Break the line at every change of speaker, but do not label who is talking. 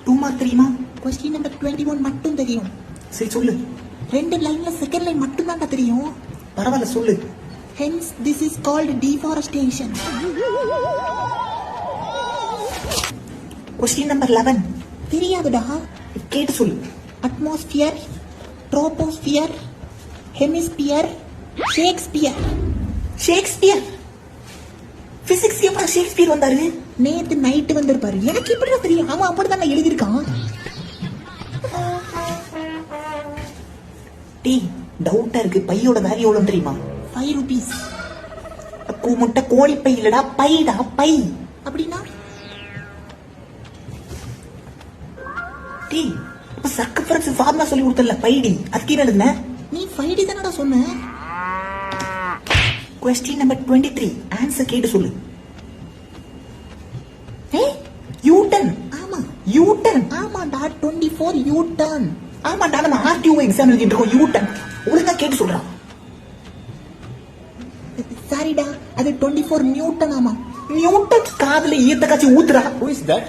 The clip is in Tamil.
2 மார்க் தெரியுமா?
கொஸ்டின் நம்பர் 21 மட்டும் தெரியும்.
சரி சொல்லு.
2 லைன்ல செகண்ட் லைன் மட்டும் தான் தெரியும்.
பரவாயில்ல சொல்லு.
Hence this is called deforestation.
Question number 11
தெரியாதுடா.
கேட்டு சொல்லு.
Atmosphere, troposphere, hemisphere, Shakespeare.
Shakespeare? Physics எப்படா ஷேக்ஸ்பியர் வந்தாரு?
நேத்து நைட்டு வந்திருப்பாரு. எனக்கு எப்படி தெரியும்? அவன் அப்படிதான் நான் எழுதியிருக்கான்.
டீ டவுட்டா இருக்கு. பையோட வேல்யூ எவ்வளவு தெரியுமா?
5 rupees.
முட்டை கோழி பை இல்லடா, பைடா பை.
அப்படின்னா
டீ அப்ப சர்க்கம்ஃபரன்ஸ் ஃபார்முலா சொல்லி கொடுத்தல, பைடி. அதுக்கு என்ன எழுதுன?
நீ 5D தானடா சொன்ன.
கொஸ்டின் நம்பர் 23 ஆன்சர் கேட்டு சொல்லு. யூட்டன்.
ஆமா
யூட்டன்.
ஆமாடா 24 யூட்டன்.
ஆமாடா நம்ம ஆர்டிஓ எக்ஸாம் எழுதிட்டு இருக்கோம். யூட்டன் ஒழுங்கா கேட்டு சொல்றான்.
சாரிடா அது 24 நியூட்டன். ஆமா
நியூட்டன் காதுல ஈத்த காட்சி ஊத்துறா.
Who is that?